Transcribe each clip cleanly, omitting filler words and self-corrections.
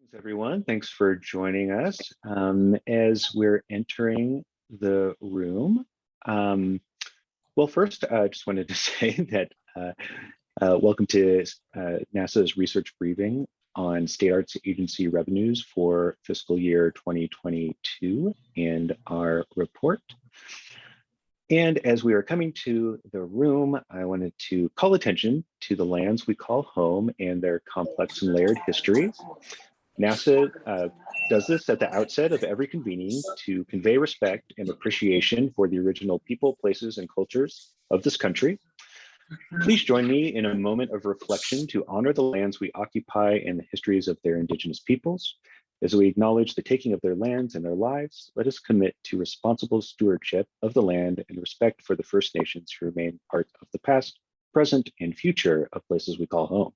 Greetings, everyone. Thanks for joining us. As we're entering the room, well, first, I just wanted to say that welcome to NASAA's research briefing on state arts agency revenues for fiscal year 2022 and our report. And as we are coming to the room, I wanted to call attention to the lands we call home and their complex and layered histories. NASAA does this at the outset of every convening to convey respect and appreciation for the original people, places, and cultures of this country. Please join me in a moment of reflection to honor the lands we occupy and the histories of their indigenous peoples. As we acknowledge the taking of their lands and their lives, let us commit to responsible stewardship of the land and respect for the First Nations who remain part of the past, present, and future of places we call home.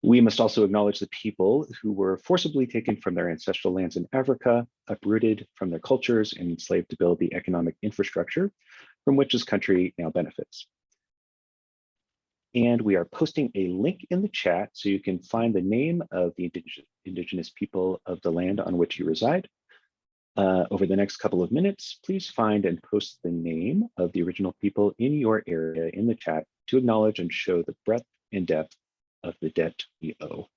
We must also acknowledge the people who were forcibly taken from their ancestral lands in Africa, uprooted from their cultures, and enslaved to build the economic infrastructure from which this country now benefits. And we are posting a link in the chat so you can find the name of the indigenous people of the land on which you reside. Over the next couple of minutes, please find and post the name of the original people in your area in the chat to acknowledge and show the breadth and depth of the debt we owe.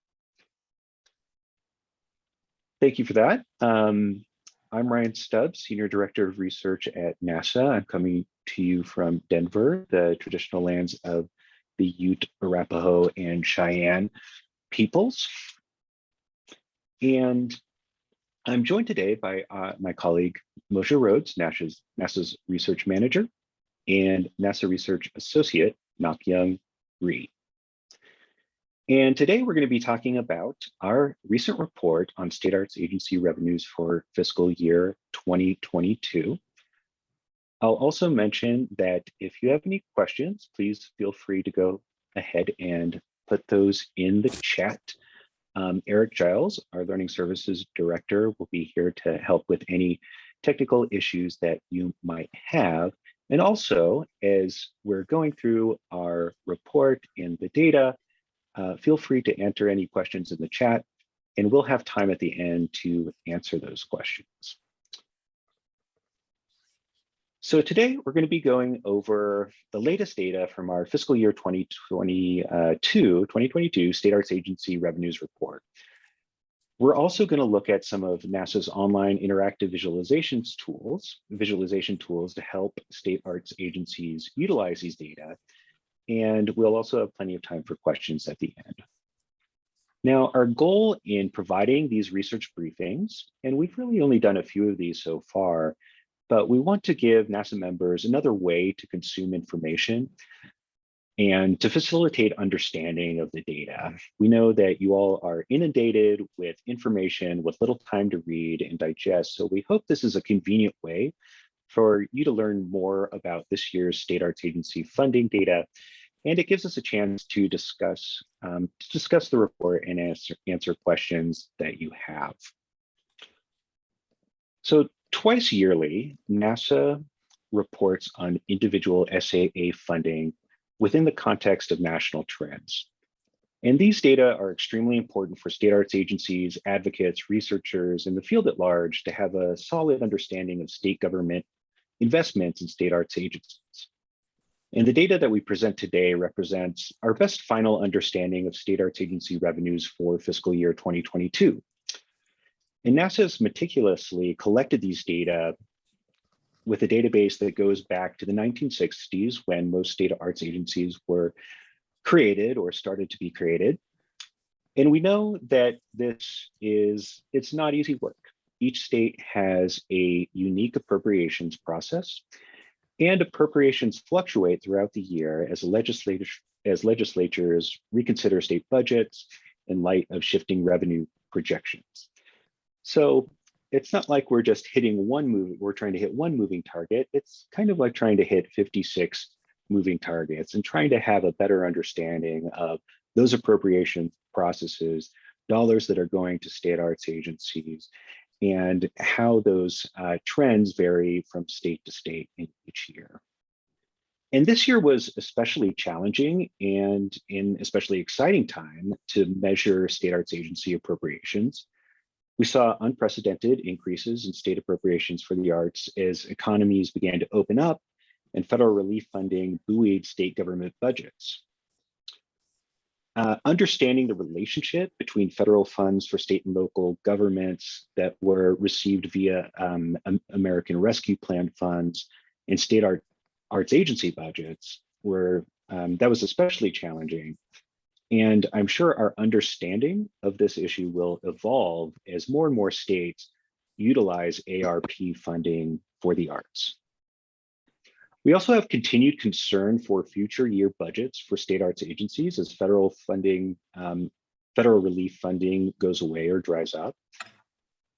Thank you for that. I'm Ryan Stubbs, Senior Director of Research at NASAA. I'm coming to you from Denver, the traditional lands of the Ute, Arapaho, and Cheyenne peoples. And I'm joined today by my colleague, Moshe Rhodes, NASAA's Research Manager, and NASA Research Associate, Nak-Young Rhee. And today we're going to be talking about our recent report on state arts agency revenues for fiscal year 2022. I'll also mention that if you have any questions, please feel free to go ahead and put those in the chat. Eric Giles, our Learning Services Director, will be here to help with any technical issues that you might have. And also, as we're going through our report and the data, feel free to enter any questions in the chat, and we'll have time at the end to answer those questions. So today we're going to be going over the latest data from our fiscal year 2022 State Arts Agency Revenues Report. We're also going to look at some of NASAA's online interactive visualization tools to help state arts agencies utilize these data. And we'll also have plenty of time for questions at the end. Now, our goal in providing these research briefings, and we've really only done a few of these so far, but we want to give NASA members another way to consume information and to facilitate understanding of the data. We know that you all are inundated with information with little time to read and digest, so we hope this is a convenient way for you to learn more about this year's state arts agency funding data, and it gives us a chance to discuss the report and answer questions that you have. So twice yearly, NASA reports on individual SAA funding within the context of national trends. And these data are extremely important for state arts agencies, advocates, researchers, and the field at large to have a solid understanding of state government investments in state arts agencies. And the data that we present today represents our best final understanding of state arts agency revenues for fiscal year 2022. And NASA has meticulously collected these data with a database that goes back to the 1960s when most state arts agencies were created or started to be created. And we know that it's not easy work. Each state has a unique appropriations process, and appropriations fluctuate throughout the year as legislatures reconsider state budgets in light of shifting revenue projections. So it's not like we're just hitting we're trying to hit one moving target. It's kind of like trying to hit 56 moving targets and trying to have a better understanding of those appropriation processes, dollars that are going to state arts agencies, and how those trends vary from state to state in each year. And this year was especially challenging and an especially exciting time to measure state arts agency appropriations. We saw unprecedented increases in state appropriations for the arts as economies began to open up and federal relief funding buoyed state government budgets. Understanding the relationship between federal funds for state and local governments that were received via American Rescue Plan funds and state arts agency budgets that was especially challenging. And I'm sure our understanding of this issue will evolve as more and more states utilize ARP funding for the arts. We also have continued concern for future year budgets for state arts agencies as federal funding, federal relief funding goes away or dries up.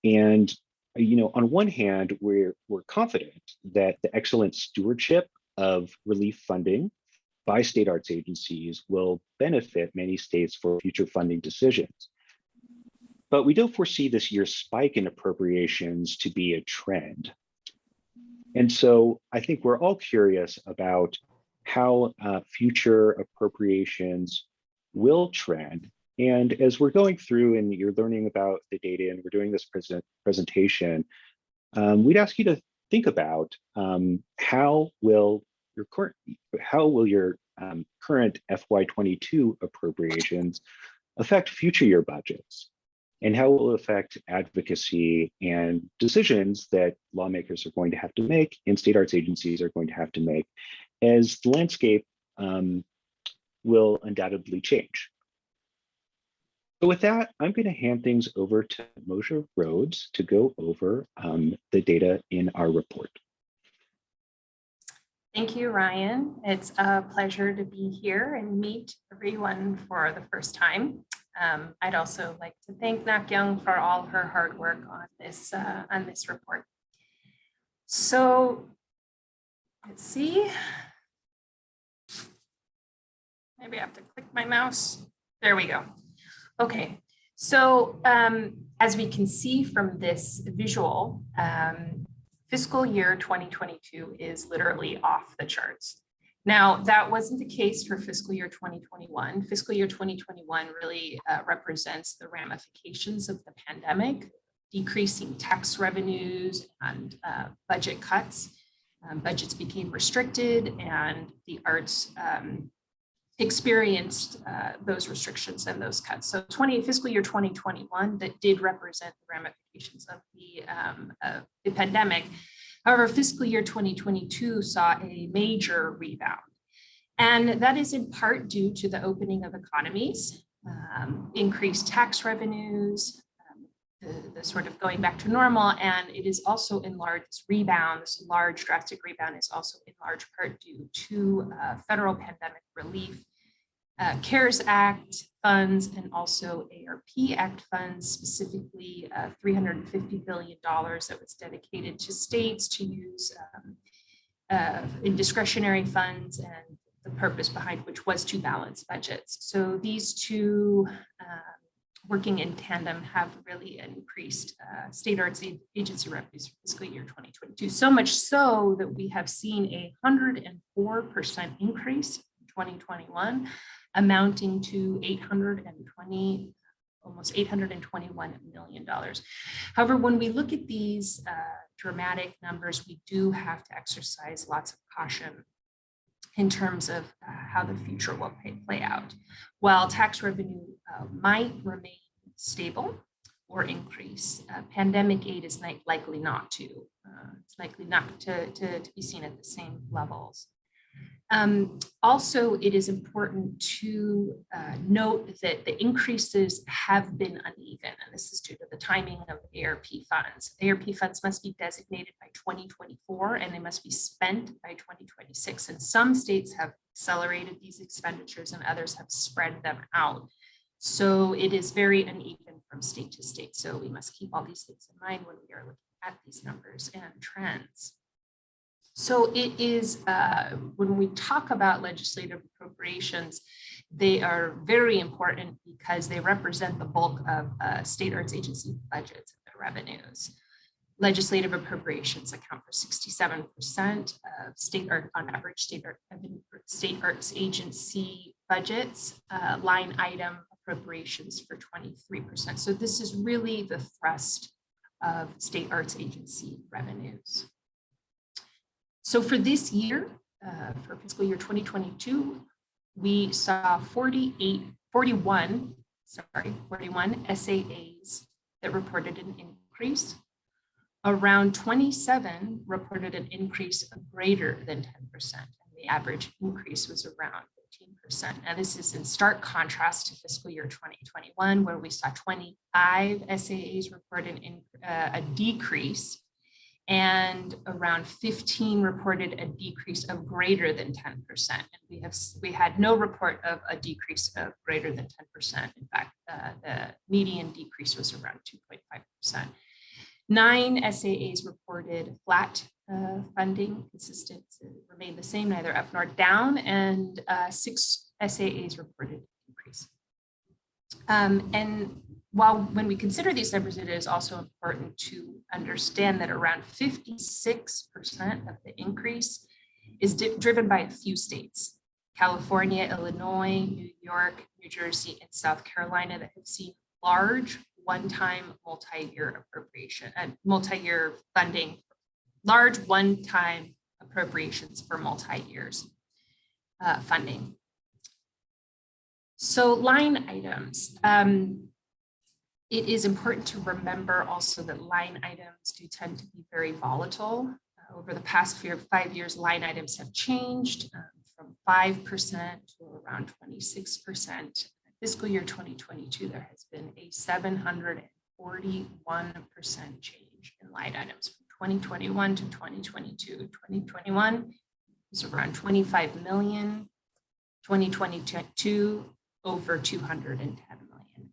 And on one hand, we're confident that the excellent stewardship of relief funding by state arts agencies will benefit many states for future funding decisions. But we don't foresee this year's spike in appropriations to be a trend. And so I think we're all curious about how future appropriations will trend. And as we're going through and you're learning about the data and we're doing this presentation, we'd ask you to think about how will your current FY22 appropriations affect future year budgets, and how it will affect advocacy and decisions that lawmakers are going to have to make and state arts agencies are going to have to make as the landscape will undoubtedly change. So with that, I'm going to hand things over to Moshe Rhodes to go over the data in our report. Thank you, Ryan. It's a pleasure to be here and meet everyone for the first time. I'd also like to thank Nak-Young for all her hard work on this report. So let's see. Maybe I have to click my mouse. There we go. Okay, so as we can see from this visual, fiscal year 2022 is literally off the charts. Now, that wasn't the case for fiscal year 2021. Fiscal year 2021 really represents the ramifications of the pandemic, decreasing tax revenues and budget cuts. Budgets became restricted and the arts experienced those restrictions and those cuts. So fiscal year 2021, that did represent the ramifications of the pandemic. However, fiscal year 2022 saw a major rebound. And that is in part due to the opening of economies, increased tax revenues, the sort of going back to normal. And it is also in large drastic rebound is also in large part due to federal pandemic relief, CARES Act funds, and also ARP Act funds, specifically $350 billion that was dedicated to states to use in discretionary funds, and the purpose behind which was to balance budgets. So these two working in tandem have really increased state arts agency revenues for fiscal year 2022. So much so that we have seen a 104% increase in 2021, amounting to almost $821 million. However, when we look at these dramatic numbers, we do have to exercise lots of caution in terms of how the future will play out. While tax revenue might remain stable or increase, pandemic aid is likely not to. It's likely not to be seen at the same levels. Also, it is important to note that the increases have been uneven, and this is due to the timing of ARP funds. ARP funds must be designated by 2024, and they must be spent by 2026. And some states have accelerated these expenditures and others have spread them out. So it is very uneven from state to state. So we must keep all these things in mind when we are looking at these numbers and trends. So it is, when we talk about legislative appropriations, they are very important because they represent the bulk of state arts agency budgets and their revenues. Legislative appropriations account for 67% of state art, on average, state arts agency budgets. Line item appropriations for 23%. So this is really the thrust of state arts agency revenues. So for this year, for fiscal year 2022, we saw 41 SAAs that reported an increase. Around 27 reported an increase of greater than 10%, and the average increase was around 15%. Now, this is in stark contrast to fiscal year 2021, where we saw 25 SAAs report a decrease, and around 15 reported a decrease of greater than 10%. And we had no report of a decrease of greater than 10%. In fact, the median decrease was around 2.5%. 9 SAAs reported flat funding, consistent, remained the same, neither up nor down, and 6 SAAs reported increase. And when we consider these numbers, it is also important to understand that around 56% of the increase is driven by a few states: California, Illinois, New York, New Jersey, and South Carolina, that have seen large one-time multi-year appropriation and multi-year funding, large one-time appropriations for multi-years funding. So line items. It is important to remember also that line items do tend to be very volatile. Over the past 5 years, line items have changed from 5% to around 26%. Fiscal year 2022, there has been a 741% change in line items from 2021 to 2022. 2021 was around 25 million, 2022 over 210 million.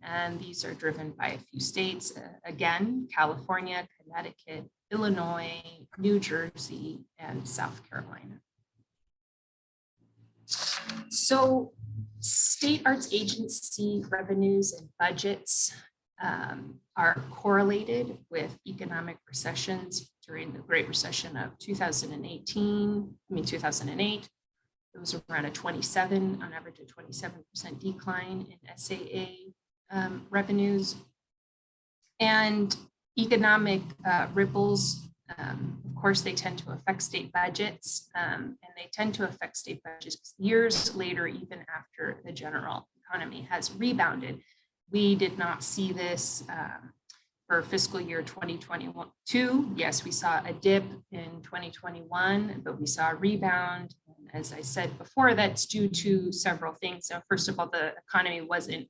And these are driven by a few states, again, California, Connecticut, Illinois, New Jersey, and South Carolina. So state arts agency revenues and budgets are correlated with economic recessions. During the Great Recession of 2008, it was around on average, a 27% decline in SAA revenues. And economic ripples, of course, they tend to affect state budgets, and they tend to affect state budgets years later, even after the general economy has rebounded. We did not see this for fiscal year 2022. Yes, we saw a dip in 2021, but we saw a rebound. And as I said before, that's due to several things. So first of all, the economy wasn't,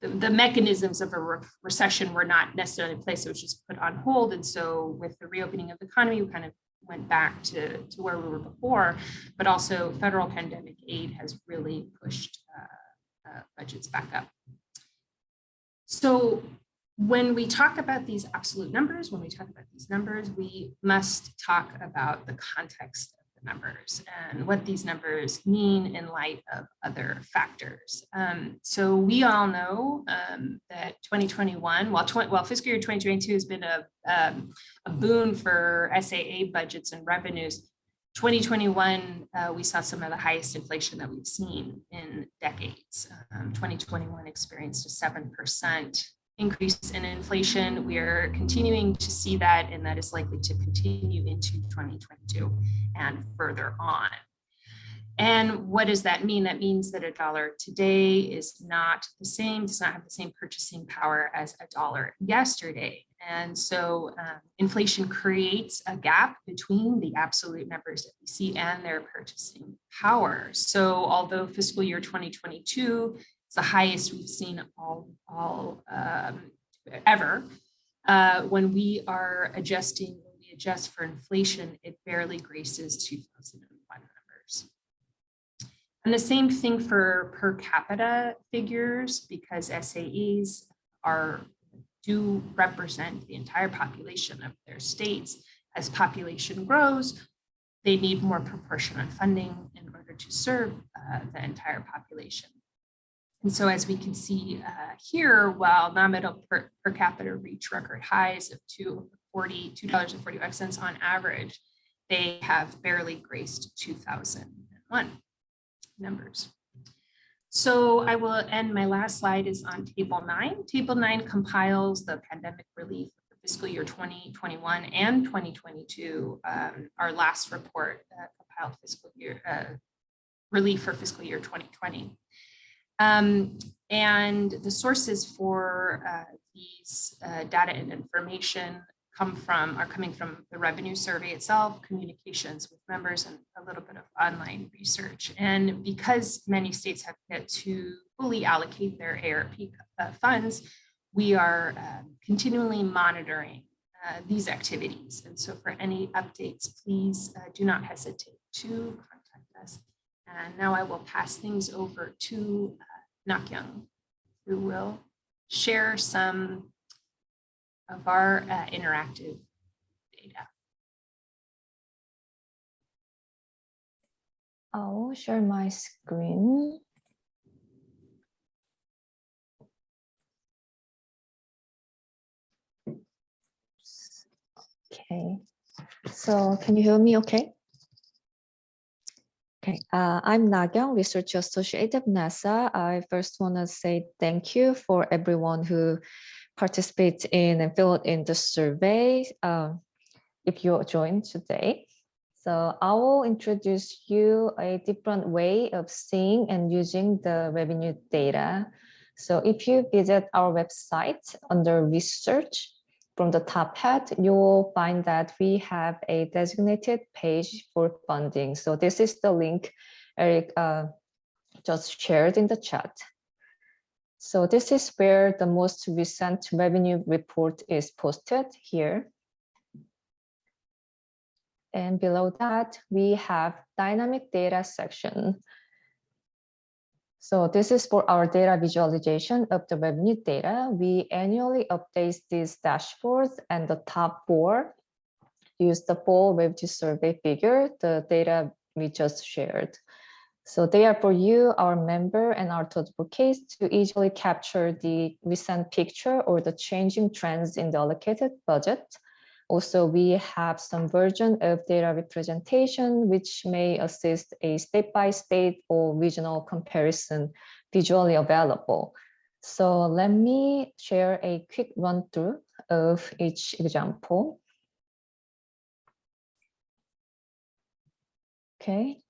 the mechanisms of a recession were not necessarily in place. It was just put on hold. And so with the reopening of the economy, we kind of went back to where we were before, but also federal pandemic aid has really pushed budgets back up. So when we talk about these absolute numbers, we must talk about the context of the numbers and what these numbers mean in light of other factors. So we all know that 2021, while fiscal year 2022 has been a boon for SAA budgets and revenues, 2021, we saw some of the highest inflation that we've seen in decades. 2021 experienced a 7% increase in inflation. We are continuing to see that, and that is likely to continue into 2022 and further on. And what does that mean? That means that a dollar today is not the same, does not have the same purchasing power as a dollar yesterday. And so inflation creates a gap between the absolute numbers that we see and their purchasing power. So although fiscal year 2022 is the highest we've seen ever, when we adjust for inflation, it barely graces 2001 numbers. And the same thing for per capita figures, because SAEs do represent the entire population of their states. As population grows, they need more proportionate funding in order to serve the entire population. And so as we can see here, while nominal per capita reached record highs of $2.45 on average, they have barely graced 2001 numbers. So I will end, my last slide is on Table 9. Table 9 compiles the pandemic relief for fiscal year 2021 and 2022, our last report compiled fiscal year relief for fiscal year 2020. And the sources for these data and information are coming from the revenue survey itself, communications with members, and a little bit of online research. And because many states have yet to fully allocate their ARP funds, we are continually monitoring these activities. And so for any updates, please do not hesitate to contact us. And now I will pass things over to Nak-young, who will share some of our interactive data. I'll share my screen. Okay, so can you hear me okay? Okay, I'm Na-young, Research Associate at NASAA. I first want to say thank you for everyone who participates in and filled in the survey if you joined today. So I will introduce you a different way of seeing and using the revenue data. So if you visit our website under research, from the top hat, you will find that we have a designated page for funding. So this is the link Eric just shared in the chat. So this is where the most recent revenue report is posted here. And below that, we have dynamic data section. So this is for our data visualization of the revenue data. We annually update these dashboards, and the top 4 use the full revenue survey figure, the data we just shared. So they are for you, our member, and our advocates to easily capture the recent picture or the changing trends in the allocated budget. Also, we have some version of data representation, which may assist a state-by-state or regional comparison visually available. So let me share a quick run-through of each example. Okay,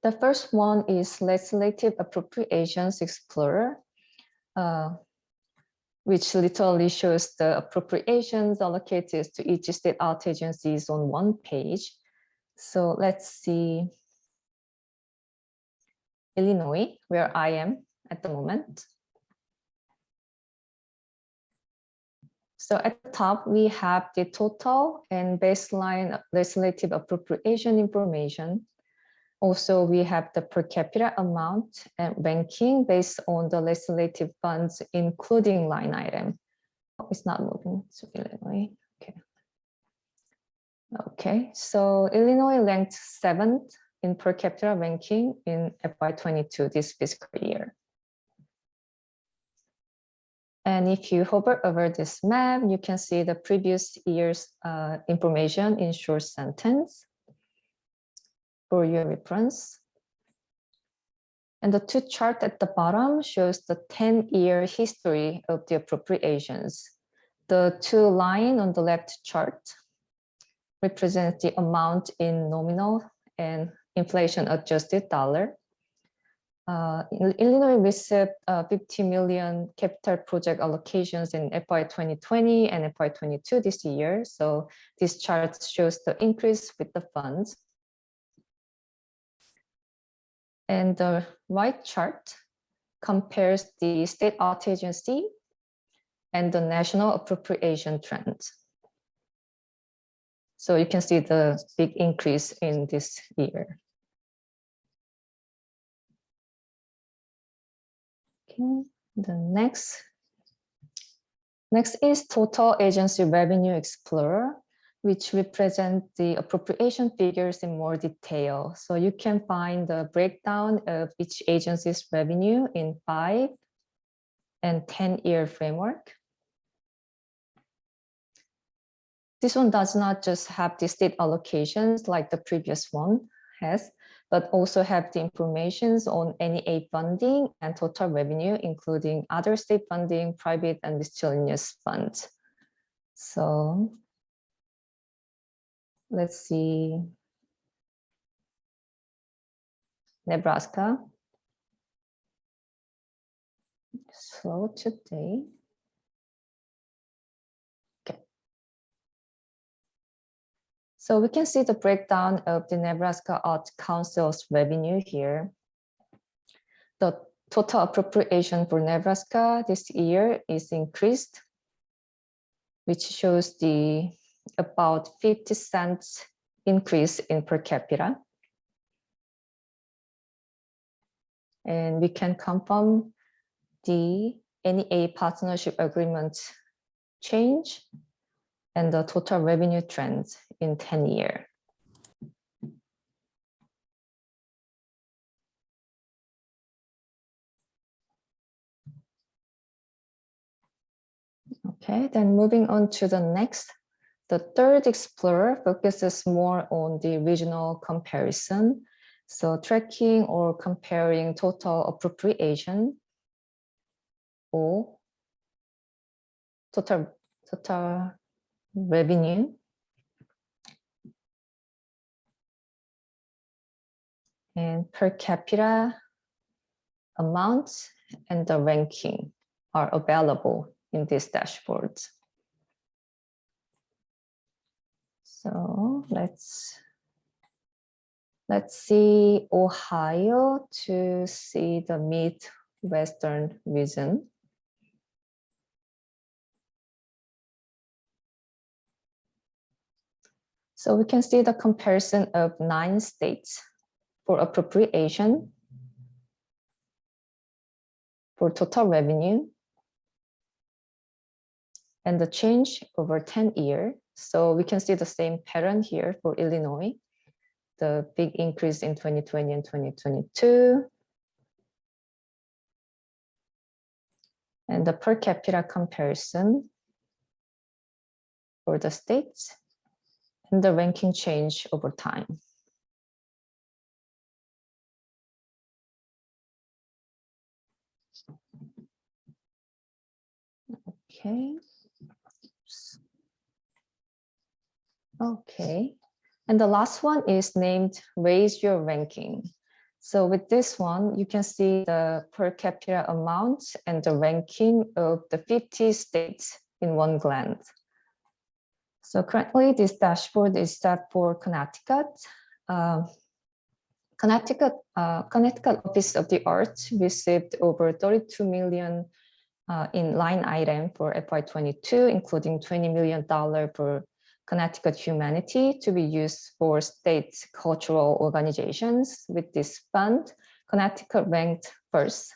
the first one is Legislative Appropriations Explorer, which literally shows the appropriations allocated to each state art agencies on one page. So let's see Illinois, where I am at the moment. So at the top, we have the total and baseline legislative appropriation information. Also, we have the per capita amount and ranking based on the legislative funds, including line item. Oh, it's not moving, so Illinois, okay. Okay, so Illinois ranked 7th in per capita ranking in FY22 this fiscal year. And if you hover over this map, you can see the previous year's information in short sentence for your reference. And the 2 chart at the bottom shows the 10-year history of the appropriations. The 2 line on the left chart represents the amount in nominal and inflation adjusted dollar. Illinois received 50 million capital project allocations in FY2020 and FY22 this year. So this chart shows the increase with the funds. And the right chart compares the state art agency and the national appropriation trend. So you can see the big increase in this year. Okay, the next is Total Agency Revenue Explorer, which represent the appropriation figures in more detail. So you can find the breakdown of each agency's revenue in 5 and 10-year framework. This one does not just have the state allocations like the previous one has, but also have the informations on NEA funding and total revenue, including other state funding, private and miscellaneous funds. So let's see. Nebraska. Slow today. Okay. So we can see the breakdown of the Nebraska Art Council's revenue here. The total appropriation for Nebraska this year is increased, which shows the about 50 cents increase in per capita. And we can confirm the NEA partnership agreement change and the total revenue trends in 10-year. Okay, then moving on to the next. The third explorer focuses more on the regional comparison. So tracking or comparing total appropriation or total revenue and per capita amounts and the ranking are available in this dashboard. So let's see Ohio to see the Midwestern region. So we can see the comparison of 9 states for appropriation, for total revenue, and the change over 10 years. So we can see the same pattern here for Illinois, the big increase in 2020 and 2022. And the per capita comparison for the states and the ranking change over time. Okay. Okay. And the last one is named Raise Your Ranking. So with this one, you can see the per capita amount and the ranking of the 50 states in one glance. So currently this dashboard is set for Connecticut. Connecticut Office of the Arts received over 32 million in line item for FY22, including $20 million for Connecticut Humanity to be used for state cultural organizations. With this fund, Connecticut ranked first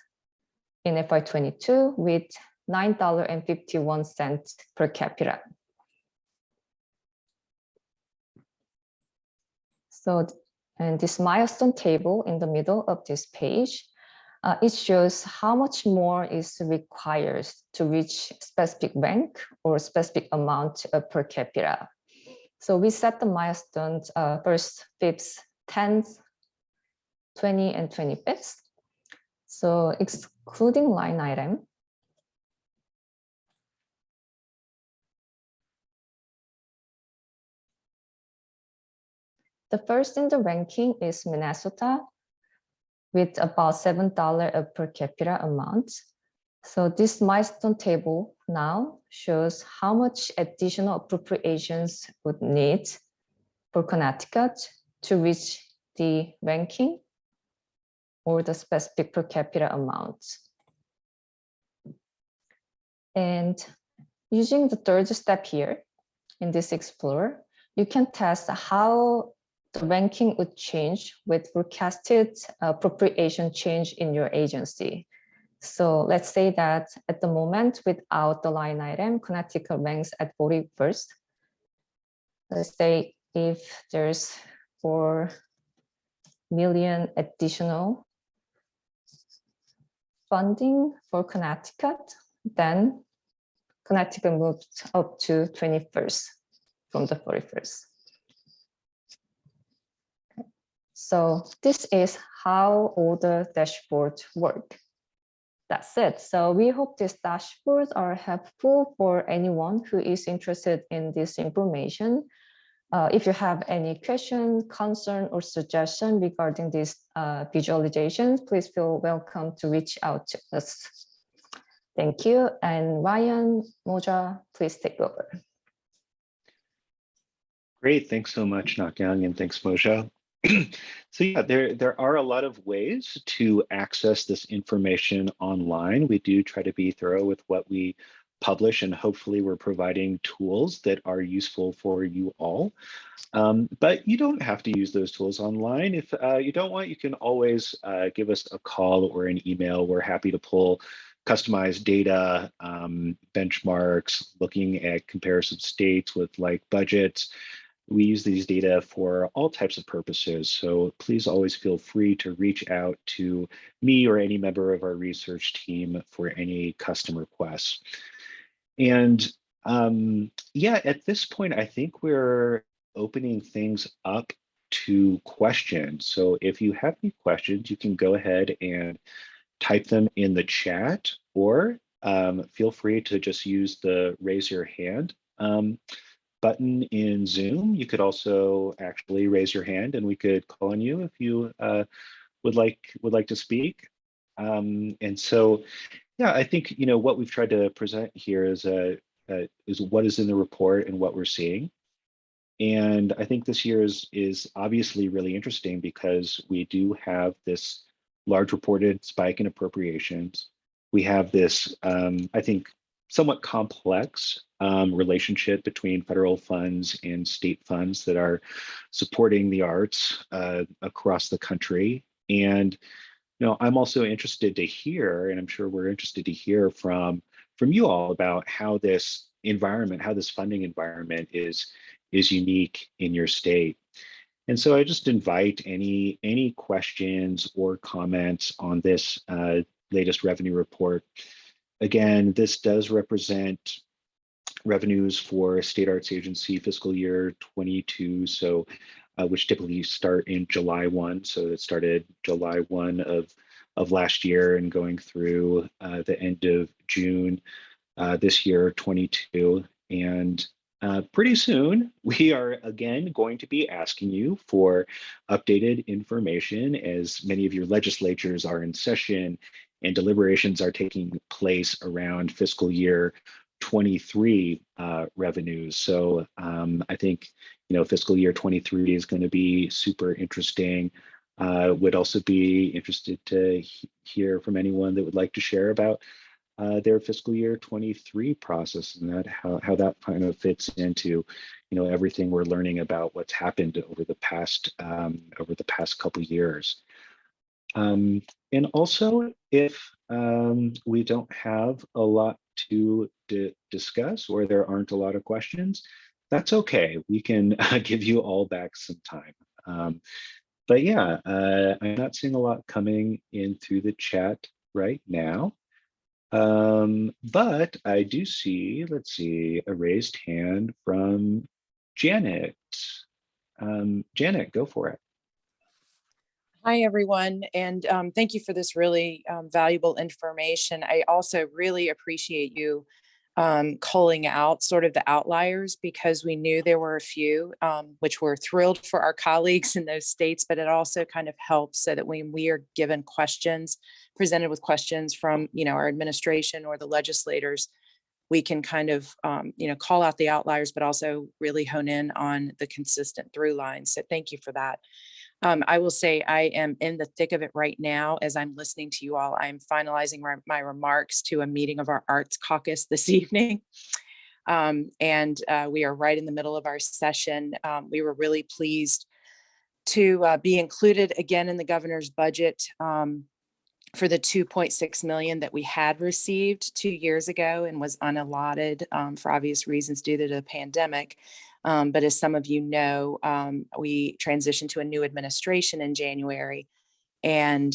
in FY22 with $9.51 per capita. So, and this milestone table in the middle of this page, it shows how much more is required to reach specific rank or specific amount of per capita. So we set the milestones first, fifth, 10th, 20, and 25th. So excluding line item, the first in the ranking is Minnesota with about $7 of per capita amount. So this milestone table now shows how much additional appropriations would need for Connecticut to reach the ranking or the specific per capita amount. And using the third step here in this Explorer, you can test how the ranking would change with forecasted appropriation change in your agency. So let's say that at the moment, without the line item, Connecticut ranks at 41st. Let's say if there's 4 million additional funding for Connecticut. Then Connecticut moved up to 21st from the 41st. So this is how all the dashboards work. That's it. So we hope these dashboards are helpful for anyone who is interested in this information. If you have any question, concern, or suggestion regarding these visualizations, please feel welcome to reach out to us. Thank you. And Ryan, Moja, please take over. Great, thanks so much, Nakyang, and thanks, Moja. So yeah, there are a lot of ways to access this information online. We do try to be thorough with what we publish, and hopefully we're providing tools that are useful for you all. But you don't have to use those tools online. If you don't want, you can always give us a call or an email. We're happy to pull customized data, benchmarks, looking at comparison states with like budgets. We use these data for all types of purposes. So please always feel free to reach out to me or any member of our research team for any custom requests. And yeah, at this point, I think we're opening things up to questions. So if you have any questions, you can go ahead and type them in the chat, or feel free to just use the raise your hand button in Zoom. You could also actually raise your hand and we could call on you if you would like to speak. And so, yeah, I think what we've tried to present here is what is in the report and what we're seeing. And I think this year is obviously really interesting because we do have this large reported spike in appropriations. We have this, I think, somewhat complex relationship between federal funds and state funds that are supporting the arts across the country. And I'm also interested to hear, and I'm sure we're interested to hear from you all about how this environment, how this funding environment is unique in your state. And so I just invite any questions or comments on this latest revenue report. Again, this does represent revenues for State Arts Agency fiscal year 22, so which typically start in July 1. So it started July 1 of last year and going through the end of June this year, 22. And pretty soon, we are again going to be asking you for updated information as many of your legislatures are in session and deliberations are taking place around fiscal year 23 revenues. So I think fiscal year 23 is going to be super interesting. Would also be interested to hear from anyone that would like to share about their fiscal year 23 process and that how that kind of fits into everything we're learning about what's happened over the past couple years. And also, if we don't have a lot to discuss or there aren't a lot of questions, that's okay. We can give you all back some time. But yeah, I'm not seeing a lot coming in through the chat right now. But I do see, let's see, a raised hand from Janet. Janet, go for it. Hi, everyone, and thank you for this really valuable information. I also really appreciate you calling out sort of the outliers because we knew there were a few, which we're thrilled for our colleagues in those states, but it also kind of helps so that when we are given questions, presented with questions from our administration or the legislators, we can kind of call out the outliers, but also really hone in on the consistent through lines. So thank you for that. I will say I am in the thick of it right now as I'm listening to you all. I'm finalizing my remarks to a meeting of our Arts Caucus this evening. And we are right in the middle of our session. We were really pleased to be included again in the governor's budget for the 2.6 million that we had received 2 years ago and was unallotted for obvious reasons due to the pandemic. But as some of you know, we transitioned to a new administration in January. And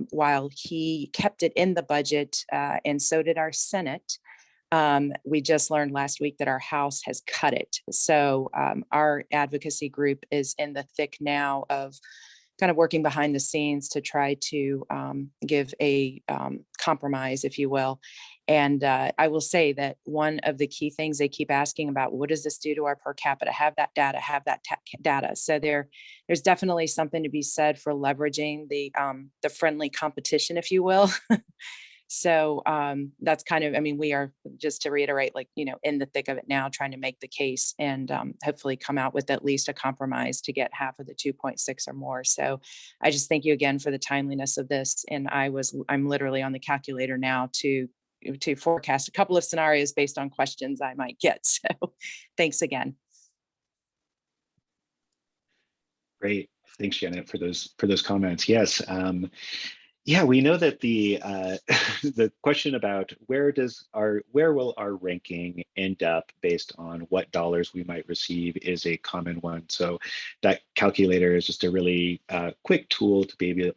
while he kept it in the budget, and so did our Senate, we just learned last week that our House has cut it. So our advocacy group is in the thick now of kind of working behind the scenes to try to give a compromise, if you will. And I will say that one of the key things they keep asking about, what does this do to our per capita? Have that data, have that data. So there's definitely something to be said for leveraging the friendly competition, if you will. So that's kind of, I mean, we are, just to reiterate, like, you know, in the thick of it now, trying to make the case and hopefully come out with at least a compromise to get half of the 2.6 or more. So I just thank you again for the timeliness of this. And I'm literally on the calculator now to forecast a couple of scenarios based on questions I might get. So thanks again. Great. Thanks, Janet, for those comments. Yes. Yeah, we know that the the question about where will our ranking end up based on what dollars we might receive is a common one. So that calculator is just a really quick tool to be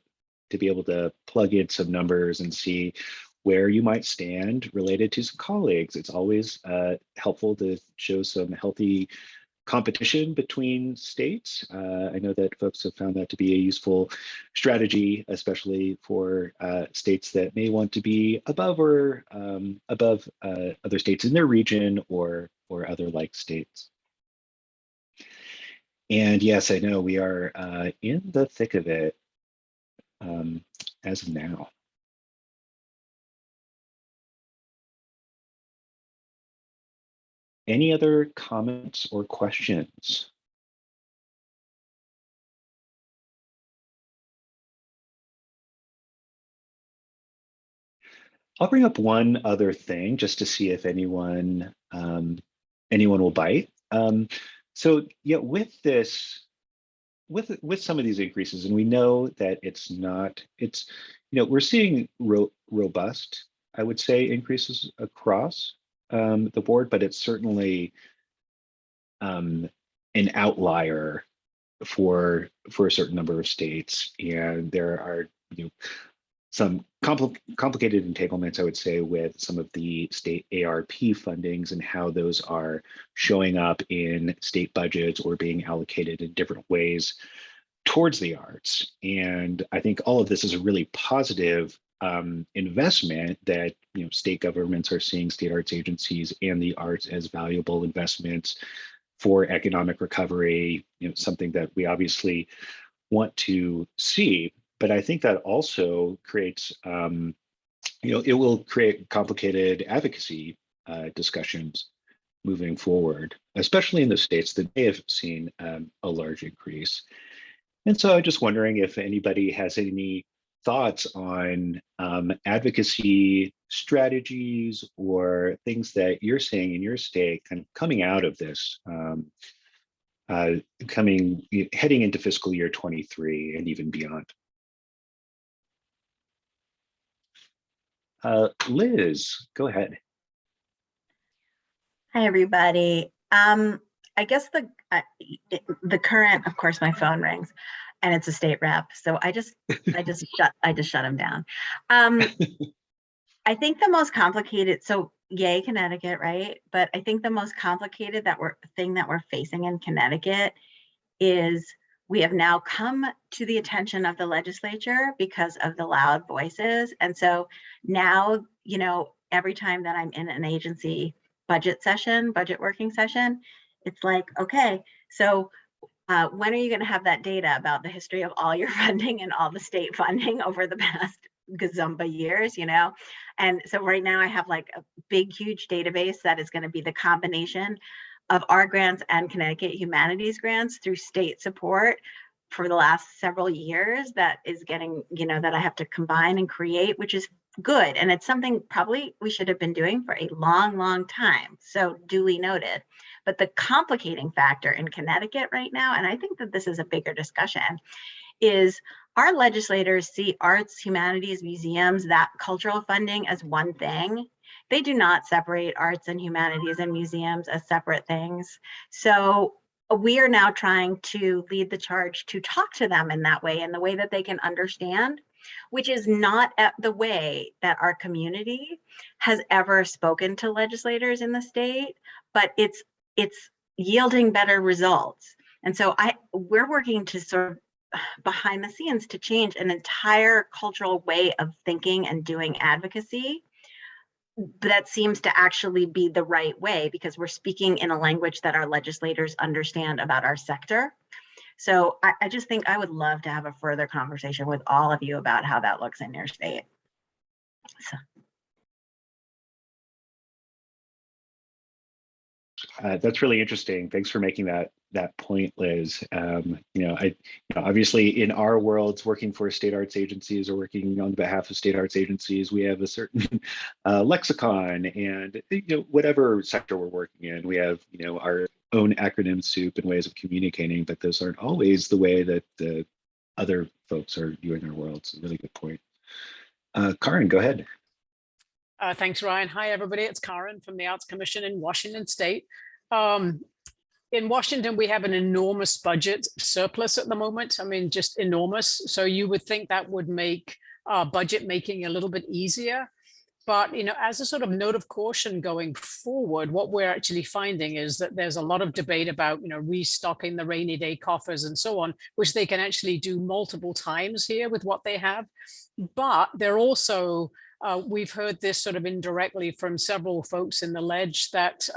able to plug in some numbers and see where you might stand related to some colleagues. It's always helpful to show some healthy competition between states. I know that folks have found that to be a useful strategy, especially for states that may want to be above or above other states in their region or other like states. And yes, I know we are in the thick of it as of now. Any other comments or questions? I'll bring up one other thing just to see if anyone will bite. So yeah, with some of these increases, and we know that we're seeing robust, I would say, increases across the board, but it's certainly an outlier for a certain number of states, and there are some complicated entanglements, I would say, with some of the state ARP fundings and how those are showing up in state budgets or being allocated in different ways towards the arts. And I think all of this is a really positive investment that state governments are seeing state arts agencies and the arts as valuable investments for economic recovery, something that we obviously want to see. But I think that also creates, it will create complicated advocacy discussions moving forward, especially in the states that may have seen a large increase. And so I'm just wondering if anybody has any thoughts on advocacy strategies or things that you're seeing in your state kind of coming out of this, heading into fiscal year 23 and even beyond. Liz, go ahead. Hi, everybody. I guess the current, of course, my phone rings, and it's a state rep, so I just shut him down. I think the most complicated, so yay Connecticut, right? But I think the most complicated thing that we're facing in Connecticut is we have now come to the attention of the legislature because of the loud voices. And so now, every time that I'm in an agency budget working session, it's like, okay, so when are you going to have that data about the history of all your funding and all the state funding over the past gazumba years, And so right now I have like a big, huge database that is going to be the combination of our grants and Connecticut humanities grants through state support for the last several years that is getting, that I have to combine and create, which is good. And it's something probably we should have been doing for a long, long time. So duly noted. But the complicating factor in Connecticut right now, and I think that this is a bigger discussion, is our legislators see arts, humanities, museums, that cultural funding as one thing. They do not separate arts and humanities and museums as separate things. So we are now trying to lead the charge to talk to them in that way, in the way that they can understand, which is not the way that our community has ever spoken to legislators in the state, but it's yielding better results. And so we're working to sort of behind the scenes to change an entire cultural way of thinking and doing advocacy that seems to actually be the right way, because we're speaking in a language that our legislators understand about our sector. So I just think I would love to have a further conversation with all of you about how that looks in your state. So. That's really interesting. Thanks for making that point, Liz. Obviously in our worlds, working for state arts agencies or working on behalf of state arts agencies, we have a certain lexicon, and whatever sector we're working in, we have our own acronym soup and ways of communicating, but those aren't always the way that the other folks are viewing our world. It's a really good point. Karen, go ahead. Thanks, Ryan. Hi, everybody. It's Karen from the Arts Commission in Washington State. In Washington, we have an enormous budget surplus at the moment. I mean, just enormous. So you would think that would make budget making a little bit easier. But, as a sort of note of caution going forward, what we're actually finding is that there's a lot of debate about, restocking the rainy day coffers and so on, which they can actually do multiple times here with what they have. But they're also, we've heard this sort of indirectly from several folks in the ledge that,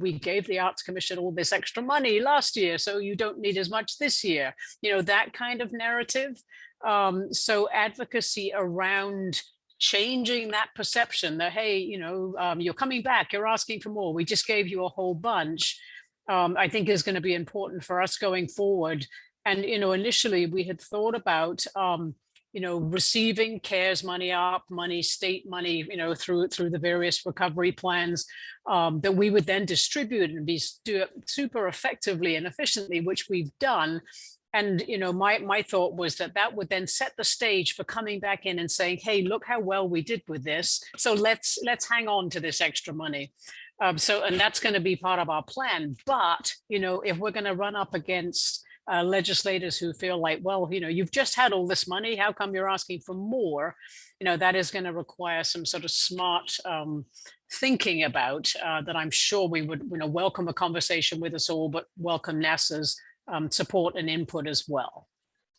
we gave the Arts Commission all this extra money last year, so you don't need as much this year, that kind of narrative. So advocacy around changing that perception that, hey, you're coming back, you're asking for more, we just gave you a whole bunch, I think is going to be important for us going forward. And, initially we had thought about, receiving CARES money, ARP money, state money, through the various recovery plans, that we would then distribute and do it super effectively and efficiently, which we've done. And, my thought was that would then set the stage for coming back in and saying, hey, look how well we did with this. So let's hang on to this extra money. And that's going to be part of our plan. But, if we're going to run up against legislators who feel like, well, you've just had all this money, how come you're asking for more? That is going to require some sort of smart thinking about that. I'm sure we would welcome a conversation with us all, but welcome NASAA's support and input as well.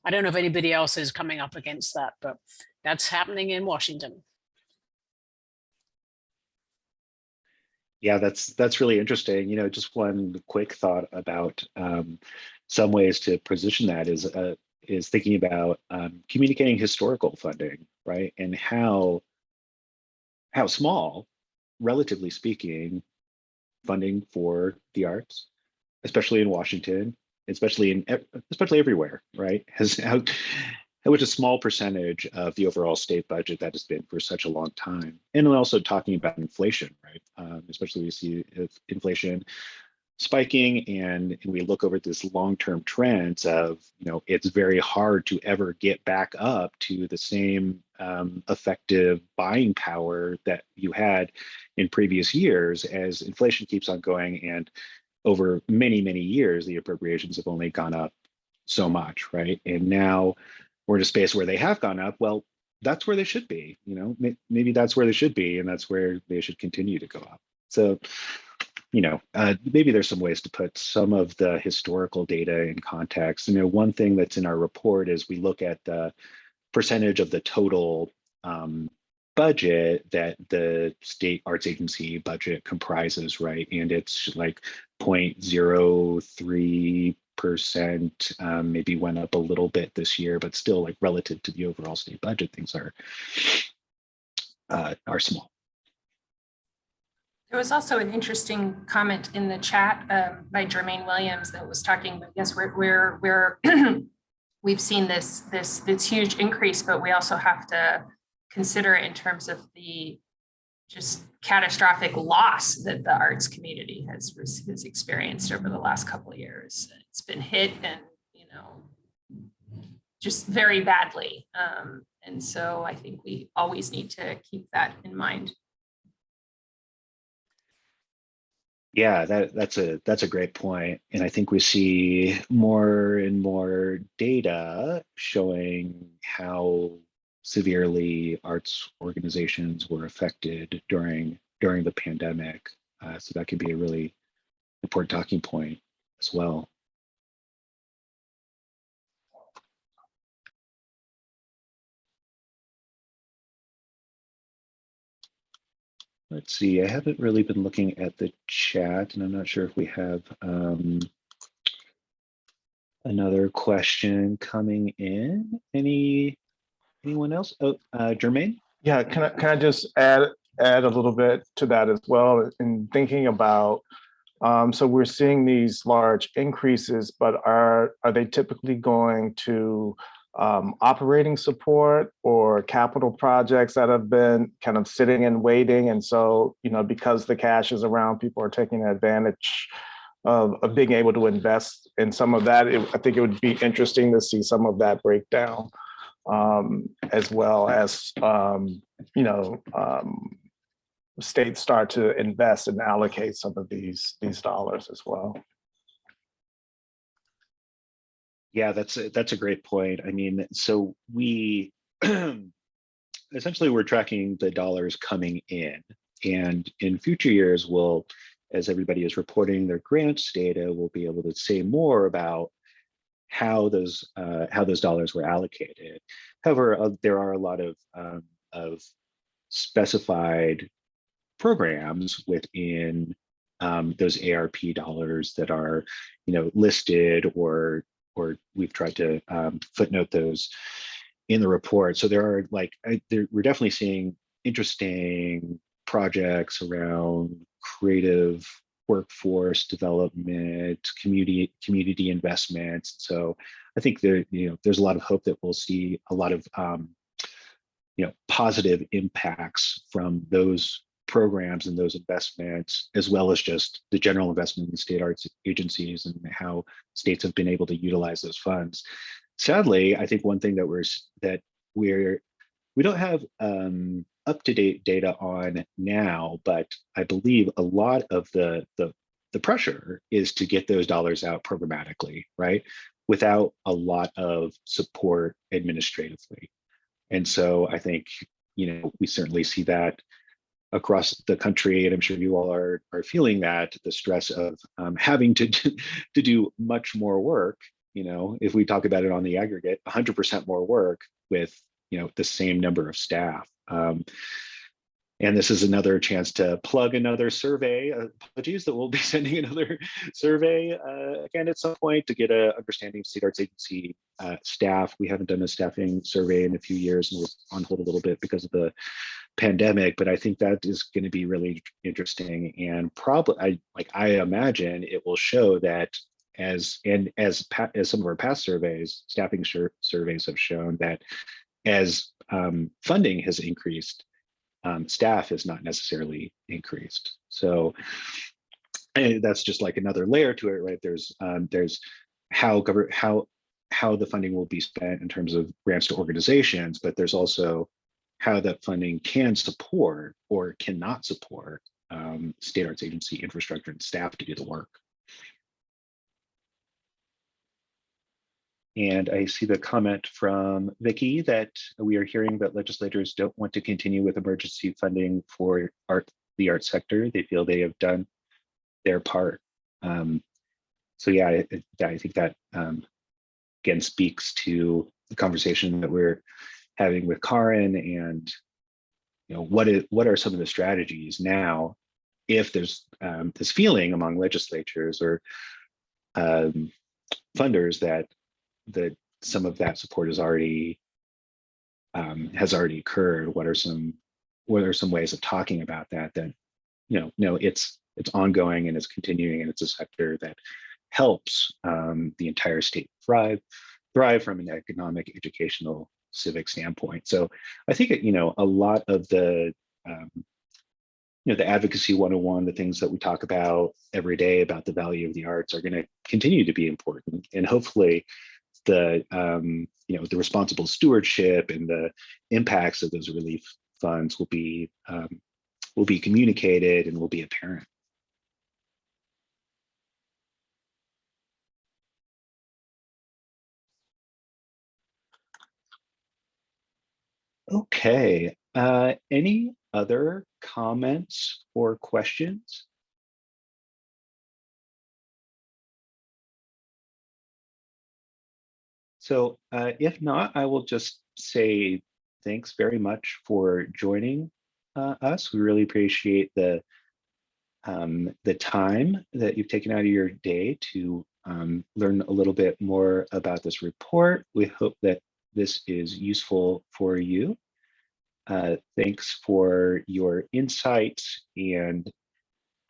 I don't know if anybody else is coming up against that, but that's happening in Washington. Yeah, that's really interesting. Just one quick thought about some ways to position that is thinking about communicating historical funding, right? And how small, relatively speaking, funding for the arts, especially in Washington, especially everywhere, right, how much a small percentage of the overall state budget that has been for such a long time. And also talking about inflation, right? Especially we see inflation spiking, and we look over this long-term trends of, it's very hard to ever get back up to the same effective buying power that you had in previous years as inflation keeps on going. And over many, many years, the appropriations have only gone up so much, right? And now we're in a space where they have gone up. Well, that's where they should be, maybe that's where they should be, and that's where they should continue to go up. So, maybe there's some ways to put some of the historical data in context. One thing that's in our report is we look at the percentage of the total budget that the state arts agency budget comprises, right? And it's like 0.03%, maybe went up a little bit this year, but still, like, relative to the overall state budget, things are small. There was also an interesting comment in the chat by Jermaine Williams that was talking about, yes, we're we've seen this huge increase, but we also have to consider it in terms of the just catastrophic loss that the arts community has experienced over the last couple of years. It's been hit, and just very badly. And so I think we always need to keep that in mind. Yeah, that's a great point. And I think we see more and more data showing how severely arts organizations were affected during the pandemic. So that could be a really important talking point as well. Let's see, I haven't really been looking at the chat, and I'm not sure if we have another question coming in. Anyone else? Oh, Jermaine? Yeah, can I just add a little bit to that as well in thinking about, so we're seeing these large increases, but are they typically going to operating support or capital projects that have been kind of sitting and waiting? And so, because the cash is around, people are taking advantage of being able to invest in some of that. I think it would be interesting to see some of that breakdown, as well as, states start to invest and allocate some of these dollars as well. Yeah, that's a great point. I mean, so we essentially we're tracking the dollars coming in, and in future years, we'll, as everybody is reporting their grants data, we'll be able to say more about how those dollars were allocated. However, there are a lot of specified programs within those ARP dollars that are, listed, or we've tried to footnote those in the report. So there are we're definitely seeing interesting projects around creative workforce development, community investments. So I think there's a lot of hope that we'll see a lot of positive impacts from those programs and those investments, as well as just the general investment in state arts agencies and how states have been able to utilize those funds. Sadly, I think one thing that we don't have up-to-date data on now, but I believe a lot of the pressure is to get those dollars out programmatically, right? Without a lot of support administratively. And so I think, we certainly see that across the country, and I'm sure you all are feeling that, the stress of having to do much more work. If we talk about it on the aggregate, 100% more work with the same number of staff. And this is another chance to plug another survey. Apologies that we'll be sending another survey again at some point to get an understanding of state arts agency staff. We haven't done a staffing survey in a few years, and we're on hold a little bit because of the pandemic, but I think that is going to be really interesting. And probably, I imagine it will show that as some of our past surveys, staffing surveys have shown that as funding has increased, staff has not necessarily increased. So that's just like another layer to it, right? There's how the funding will be spent in terms of grants to organizations, but there's also how that funding can support or cannot support state arts agency infrastructure and staff to do the work. And I see the comment from Vicky that we are hearing that legislators don't want to continue with emergency funding for the art sector. They feel they have done their part. So yeah, I think that again speaks to the conversation that we're having with Karin, and what are some of the strategies now if there's this feeling among legislatures or funders that some of that support has already occurred. What are some ways of talking about that it's ongoing and it's continuing, and it's a sector that helps the entire state thrive from an economic, educational, civic standpoint. So I think a lot of the the advocacy 101, the things that we talk about every day about the value of the arts, are going to continue to be important, and hopefully the the responsible stewardship and the impacts of those relief funds will be communicated and will be apparent. Okay, any other comments or questions? So if not, I will just say thanks very much for joining us. We really appreciate the time that you've taken out of your day to learn a little bit more about this report. We hope that this is useful for you. Thanks for your insights, and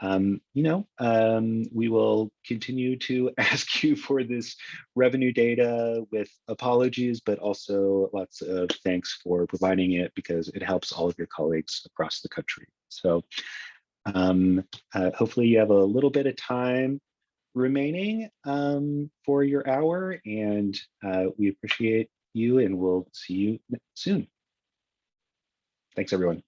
we will continue to ask you for this revenue data with apologies, but also lots of thanks for providing it because it helps all of your colleagues across the country. So hopefully you have a little bit of time remaining for your hour, and we appreciate you, and we'll see you soon. Thanks, everyone.